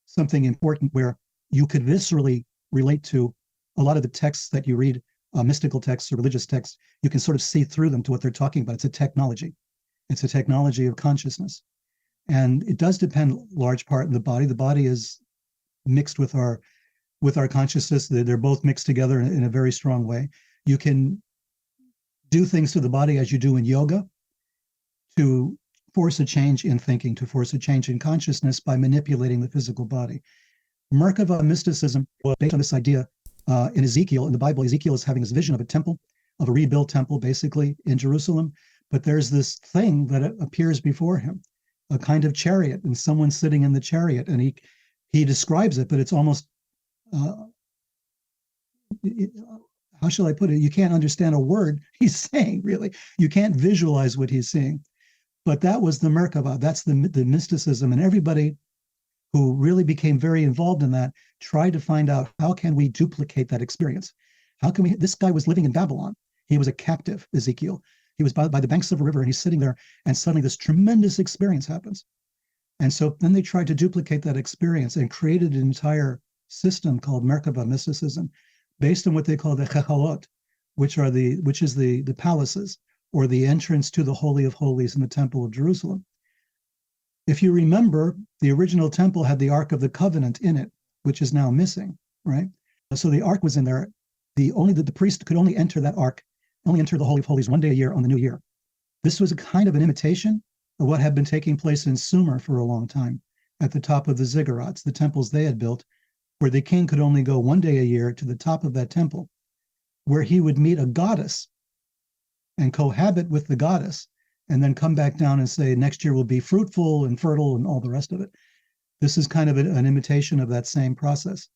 something important where you could viscerally relate to a lot of the texts that you read, mystical texts or religious texts. You can sort of see through them to what they're talking about. It's a technology. It's a technology of consciousness. And it does depend large part on the body. The body is mixed with our consciousness. They're both mixed together in a very strong way. You can do things to the body as you do in yoga to force a change in thinking, to force a change in consciousness by manipulating the physical body. Merkava mysticism was based on this idea in Ezekiel. In the Bible, Ezekiel is having this vision of a temple, of a rebuilt temple, basically, in Jerusalem. But there's this thing that appears before him, a kind of chariot, and someone sitting in the chariot. And he describes it, but it's almost, how shall I put it? You can't understand a word he's saying, really. You can't visualize what he's saying. But that was the Merkava. That's the mysticism. And everybody who really became very involved in that tried to find out, how can we duplicate that experience? This guy was living in Babylon. He was a captive, Ezekiel. He was by the banks of a river, and he's sitting there, and suddenly this tremendous experience happens. And so then they tried to duplicate that experience and created an entire system called Merkava mysticism, based on what they call the chechalot, which is the palaces, or the entrance to the Holy of Holies in the Temple of Jerusalem. If you remember, the original temple had the Ark of the Covenant in it, which is now missing, right? So the Ark was in there. The priest could only enter that Ark, only enter the Holy of Holies one day a year on the New Year. This was a kind of an imitation of what had been taking place in Sumer for a long time, at the top of the ziggurats, the temples they had built, where the king could only go one day a year to the top of that temple, where he would meet a goddess and cohabit with the goddess, and then come back down and say, next year will be fruitful and fertile and all the rest of it. This is kind of an imitation of that same process.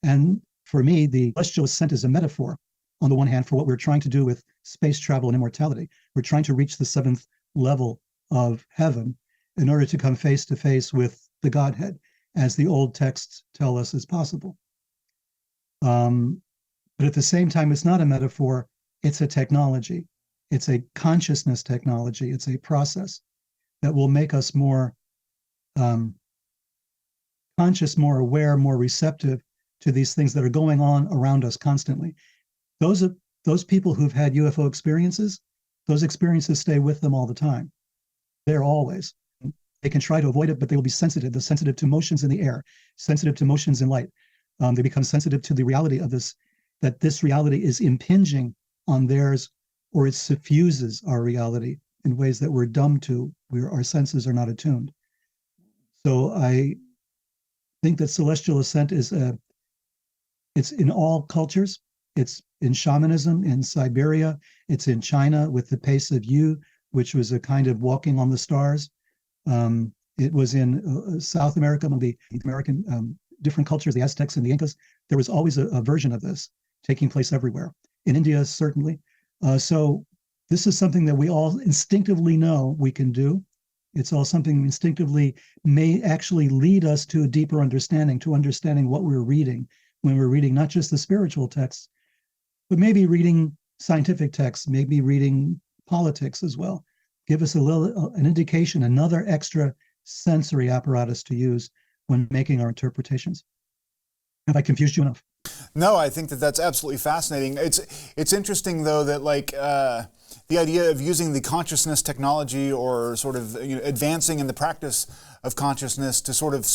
And for me, the celestial ascent is a metaphor, on the one hand, for what we're trying to do with space travel and immortality. We're trying to reach the seventh level of heaven in order to come face to face with the Godhead, as the old texts tell us is possible. But at the same time, it's not a metaphor, it's a technology. It's a consciousness technology. It's a process that will make us more conscious, more aware, more receptive to these things that are going on around us constantly. Those people who've had UFO experiences, those experiences stay with them all the time. They're always. They can try to avoid it, but they will be sensitive. They're sensitive to motions in the air, sensitive to motions in light. They become sensitive to the reality of this, that this reality is impinging on theirs, or it suffuses our reality in ways that we're dumb to, where our senses are not attuned. So I think that celestial ascent is it's in all cultures. It's in shamanism, in Siberia. It's in China with the pace of you, which was a kind of walking on the stars. It was in South America, among the American different cultures, the Aztecs and the Incas. There was always a version of this taking place everywhere. In India, certainly. So this is something that we all instinctively know we can do. It's all something instinctively may actually lead us to a deeper understanding, to understanding what we're reading when we're reading not just the spiritual texts, but maybe reading scientific texts, maybe reading politics as well. Give us an indication, another extra sensory apparatus to use when making our interpretations. Have I confused you enough? No, I think that that's absolutely fascinating. It's interesting, though, that the idea of using the consciousness technology, or sort of advancing in the practice of consciousness to sort of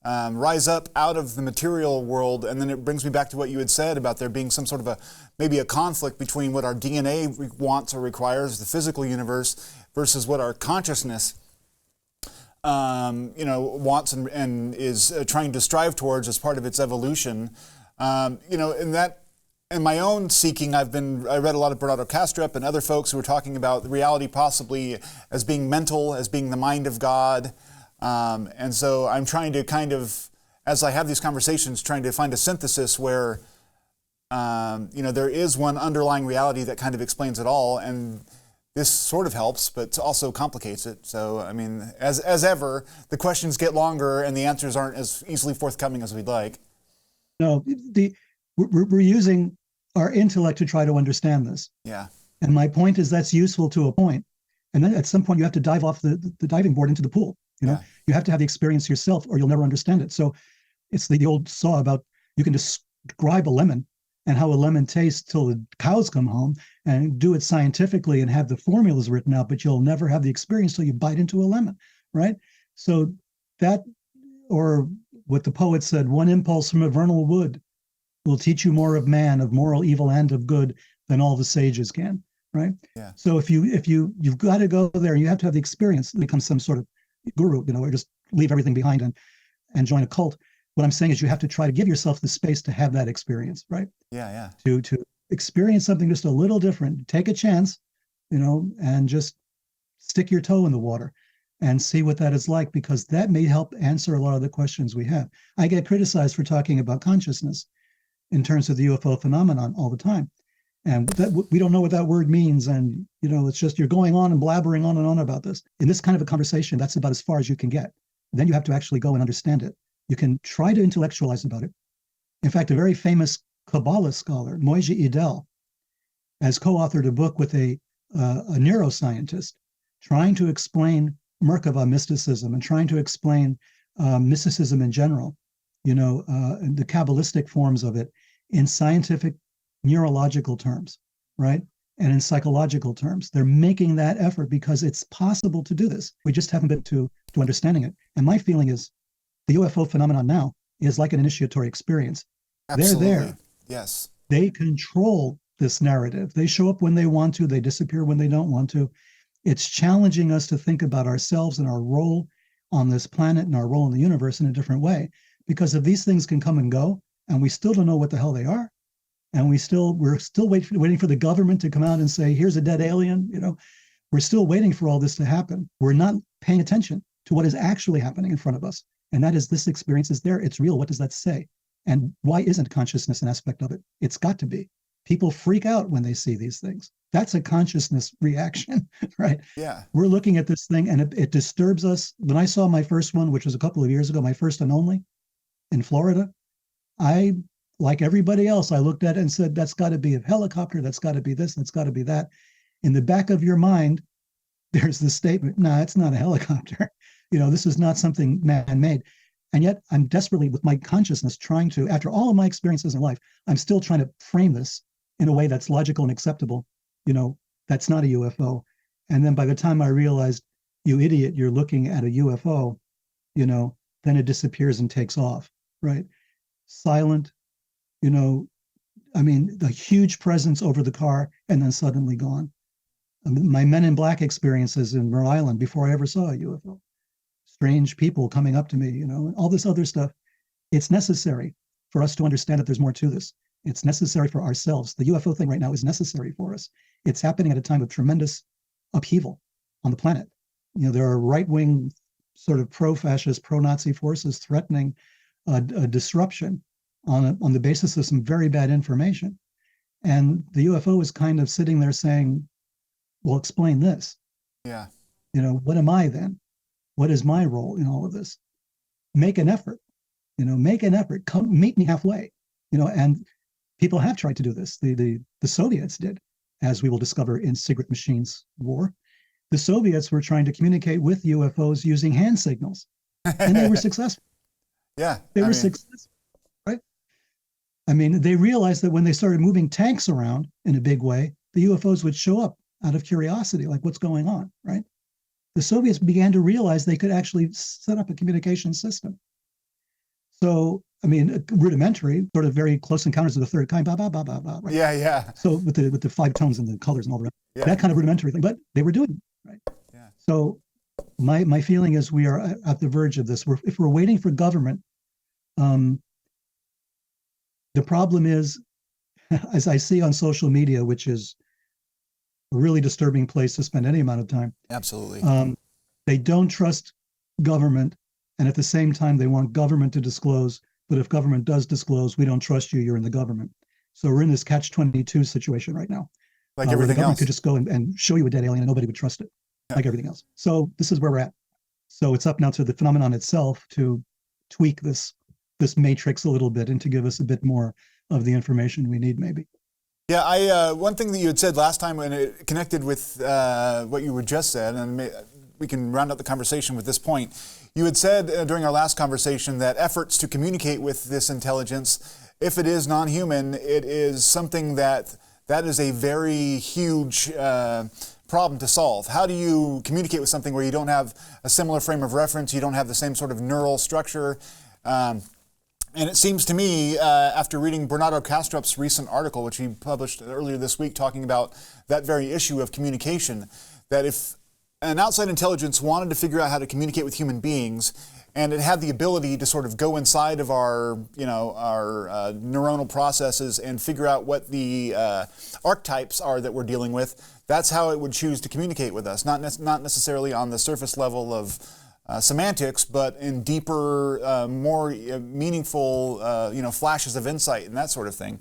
rise up out of the material world, and then it brings me back to what you had said about there being some sort of maybe a conflict between what our DNA wants or requires, the physical universe, versus what our consciousness wants and is trying to strive towards as part of its evolution. In my own seeking, I read a lot of Bernardo Kastrup and other folks who were talking about reality possibly as being mental, as being the mind of God. And so I'm trying to kind of, as I have these conversations, trying to find a synthesis where, there is one underlying reality that kind of explains it all. And this sort of helps, but also complicates it. So, I mean, as ever, the questions get longer and the answers aren't as easily forthcoming as we'd like. No, we're using our intellect to try to understand this. Yeah. And my point is that's useful to a point. And then at some point you have to dive off the diving board into the pool. You have to have the experience yourself or you'll never understand it. So it's the old saw about you can describe a lemon and how a lemon tastes till the cows come home and do it scientifically and have the formulas written out, but you'll never have the experience till you bite into a lemon, right? So that, or what the poet said, one impulse from a vernal wood will teach you more of man, of moral evil and of good than all the sages can, right? Yeah. So if you've got to go there, you have to have the experience, become some sort of guru, or just leave everything behind and join a cult. What I'm saying is you have to try to give yourself the space to have that experience, right? Yeah. To experience something just a little different, take a chance, and just stick your toe in the water and see what that is like, because that may help answer a lot of the questions we have. I get criticized for talking about consciousness in terms of the UFO phenomenon all the time. And that we don't know what that word means. And, it's just you're going on and blabbering on and on about this. In this kind of a conversation, that's about as far as you can get. Then you have to actually go and understand it. You can try to intellectualize about it. In fact, a very famous Kabbalah scholar, Moishe Idel, has co-authored a book with a neuroscientist trying to explain Merkava mysticism and trying to explain mysticism in general, the Kabbalistic forms of it in scientific neurological terms, right? And in psychological terms. They're making that effort because it's possible to do this. We just haven't been to understanding it. And my feeling is the UFO phenomenon now is like an initiatory experience. Absolutely. They're there. Yes. They control this narrative. They show up when they want to. They disappear when they don't want to. It's challenging us to think about ourselves and our role on this planet and our role in the universe in a different way. Because if these things can come and go, and we still don't know what the hell they are, and we're still waiting for the government to come out and say, here's a dead alien, we're still waiting for all this to happen. We're not paying attention to what is actually happening in front of us. And that is, this experience is there. It's real. What does that say? And why isn't consciousness an aspect of it? It's got to be. People freak out when they see these things. That's a consciousness reaction, right? Yeah. We're looking at this thing and it disturbs us. When I saw my first one, which was a couple of years ago, my first and only in Florida, I, like everybody else, I looked at it and said, that's got to be a helicopter. That's got to be this. That's got to be that. In the back of your mind, there's this statement, no, it's not a helicopter. This is not something man-made. And yet I'm desperately, with my consciousness, trying to, after all of my experiences in life, I'm still trying to frame this in a way that's logical and acceptable. That's not a UFO. And then by the time I realized, you idiot, you're looking at a UFO, then it disappears and takes off, right? Silent, the huge presence over the car and then suddenly gone. My Men in Black experiences in Rhode Island before I ever saw a UFO. Strange people coming up to me, and all this other stuff. It's necessary for us to understand that there's more to this. It's necessary for ourselves. The UFO thing right now is necessary for us. It's happening at a time of tremendous upheaval on the planet. There are right-wing, sort of pro-fascist, pro-Nazi forces threatening a disruption on the basis of some very bad information. And the UFO is kind of sitting there saying, well, explain this. Yeah. What am I then? What is my role in all of this? Make an effort, make an effort. Come meet me halfway, and people have tried to do this. The Soviets did, as we will discover in Sekret Machines War. The Soviets were trying to communicate with UFOs using hand signals, and they were successful. Yeah. They were successful, right? They realized that when they started moving tanks around in a big way, the UFOs would show up out of curiosity, like what's going on, right? The Soviets began to realize they could actually set up a communication system. So, rudimentary, sort of very close encounters of the third kind, blah, blah, blah, blah, blah, right? Yeah. So with the 5 tones and the colors and all the rest, Yeah. that kind of rudimentary thing, but they were doing it, right? Yeah. So my feeling is we are at the verge of this. If we're waiting for government, the problem is, as I see on social media, which is a really disturbing place to spend any amount of time. Absolutely. They don't trust government, and at the same time, they want government to disclose. But if government does disclose, we don't trust you. You're in the government. So we're in this catch-22 situation right now. Like everything the government else. could just go and show you a dead alien, and nobody would trust it, like everything else. So this is where we're at. So it's up now to the phenomenon itself to tweak this matrix a little bit and to give us a bit more of the information we need, maybe. Yeah, one thing that you had said last time, when it connected with what you had just said, and we can round out the conversation with this point. You had said during our last conversation that efforts to communicate with this intelligence, if it is non-human, it is something that is a very huge problem to solve. How do you communicate with something where you don't have a similar frame of reference, you don't have the same sort of neural structure? And it seems to me, after reading Bernardo Kastrup's recent article, which he published earlier this week, talking about that very issue of communication, that if an outside intelligence wanted to figure out how to communicate with human beings, and it had the ability to sort of go inside of our neuronal processes and figure out what the archetypes are that we're dealing with, that's how it would choose to communicate with us, not necessarily on the surface level of semantics, but in deeper, more meaningful, flashes of insight and that sort of thing.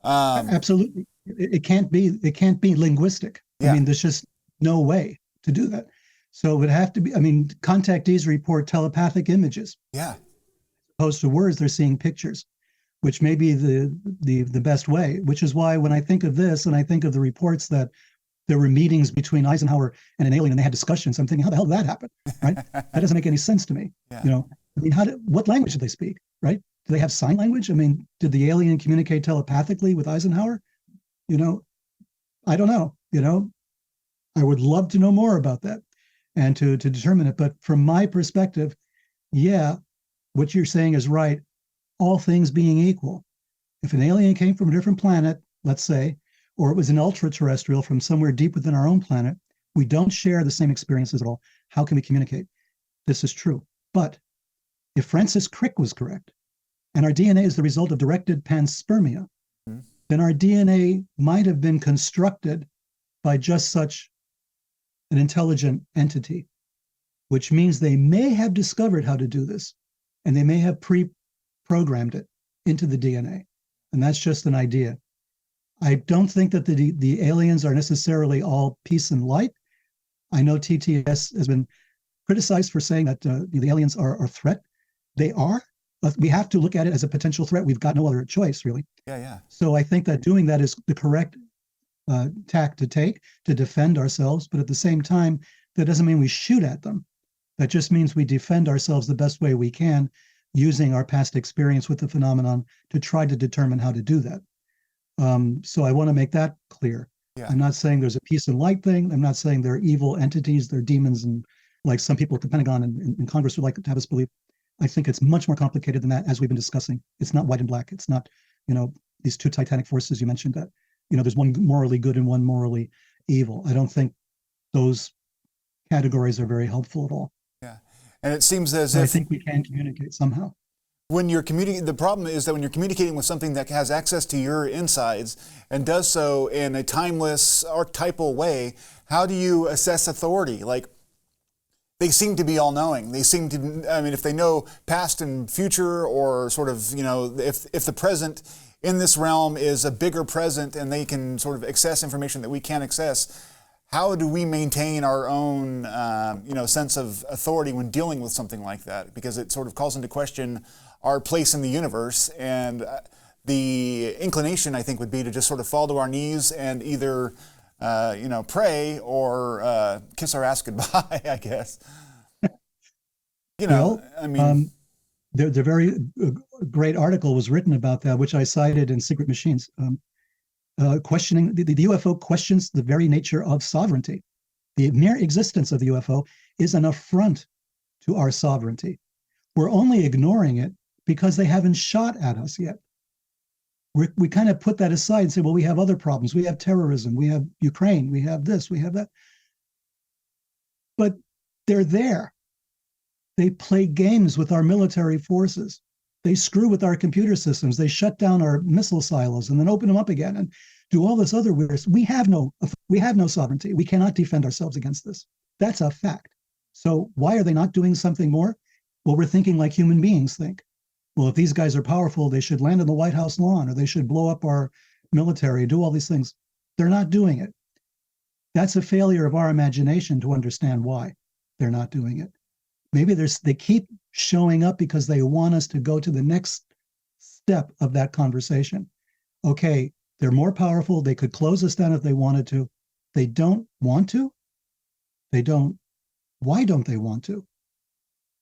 Absolutely, it can't be linguistic. Yeah. There's just no way to do that. So it would have to be. Contactees report telepathic images. Yeah. As opposed to words, they're seeing pictures, which may be the best way. Which is why when I think of this and I think of the reports that there were meetings between Eisenhower and an alien and they had discussions, I'm thinking, how the hell did that happen? Right? That doesn't make any sense to me. Yeah. What language did they speak? Right? Do they have sign language? Did the alien communicate telepathically with Eisenhower? I don't know. I would love to know more about that and to determine it. But from my perspective, yeah, what you're saying is right. All things being equal, if an alien came from a different planet, let's say, or it was an ultra-terrestrial from somewhere deep within our own planet, we don't share the same experiences at all. How can we communicate? This is true. But if Francis Crick was correct, and our DNA is the result of directed panspermia, then our DNA might have been constructed by just such an intelligent entity, which means they may have discovered how to do this, and they may have pre-programmed it into the DNA. And that's just an idea. I don't think that the aliens are necessarily all peace and light. I know TTS has been criticized for saying that the aliens are a threat. They are. We have to look at it as a potential threat. We've got no other choice, really. Yeah, yeah. So I think that doing that is the correct tack to take to defend ourselves. But at the same time, that doesn't mean we shoot at them. That just means we defend ourselves the best way we can, using our past experience with the phenomenon to try to determine how to do that. So I want to make that clear. Yeah. I'm not saying there's a peace and light thing. I'm not saying they're evil entities, they're demons, and like some people at the Pentagon and Congress would like to have us believe. I think it's much more complicated than that, as we've been discussing. It's not white and black. It's not, these two titanic forces you mentioned that, there's one morally good and one morally evil. I don't think those categories are very helpful at all. Yeah. And it seems as so if I think we can communicate somehow. When you're communicating, the problem is that when you're communicating with something that has access to your insides and does so in a timeless, archetypal way, how do you assess authority? Like, they seem to be all-knowing. They seem to, if they know past and future, or sort of, if the present in this realm is a bigger present and they can sort of access information that we can't access, how do we maintain our own, sense of authority when dealing with something like that? Because it sort of calls into question our place in the universe, and the inclination, I think, would be to just sort of fall to our knees and either, pray or kiss our ass goodbye, I guess. The very great article was written about that, which I cited in Sekret Machines. Questioning the UFO questions the very nature of sovereignty. The mere existence of the UFO is an affront to our sovereignty. We're only ignoring it because they haven't shot at us yet. We kind of put that aside and say, well, we have other problems. We have terrorism. We have Ukraine. We have this. We have that. But they're there. They play games with our military forces. They screw with our computer systems. They shut down our missile silos and then open them up again and do all this other weird. We have no sovereignty. We cannot defend ourselves against this. That's a fact. So why are they not doing something more? Well, we're thinking like human beings think. Well, if these guys are powerful, they should land on the White House lawn, or they should blow up our military, do all these things. They're not doing it. That's a failure of our imagination to understand why they're not doing it. Maybe they keep showing up because they want us to go to the next step of that conversation. Okay, they're more powerful. They could close us down if they wanted to. They don't want to. Why don't they want to?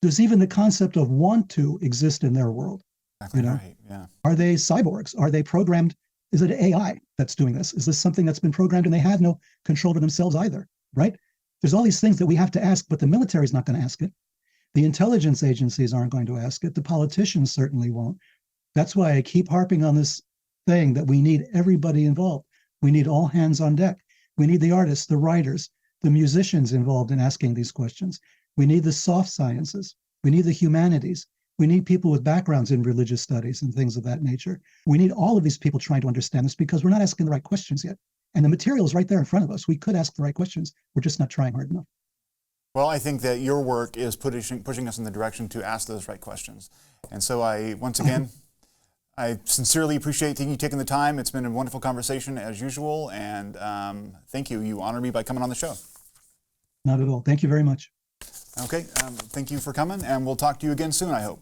Does even the concept of want to exist in their world? Exactly right, yeah. Are they cyborgs? Are they programmed? Is it AI that's doing this? Is this something that's been programmed and they have no control of themselves either, right? There's all these things that we have to ask, but the military is not going to ask it. The intelligence agencies aren't going to ask it. The politicians certainly won't. That's why I keep harping on this thing that we need everybody involved. We need all hands on deck. We need the artists, the writers, the musicians involved in asking these questions. We need the soft sciences. We need the humanities. We need people with backgrounds in religious studies and things of that nature. We need all of these people trying to understand this because we're not asking the right questions yet. And the material is right there in front of us. We could ask the right questions. We're just not trying hard enough. Well, I think that your work is pushing us in the direction to ask those right questions. And so once again, I sincerely appreciate you taking the time. It's been a wonderful conversation as usual. And thank you. You honor me by coming on the show. Not at all. Thank you very much. Okay, thank you for coming, and we'll talk to you again soon, I hope.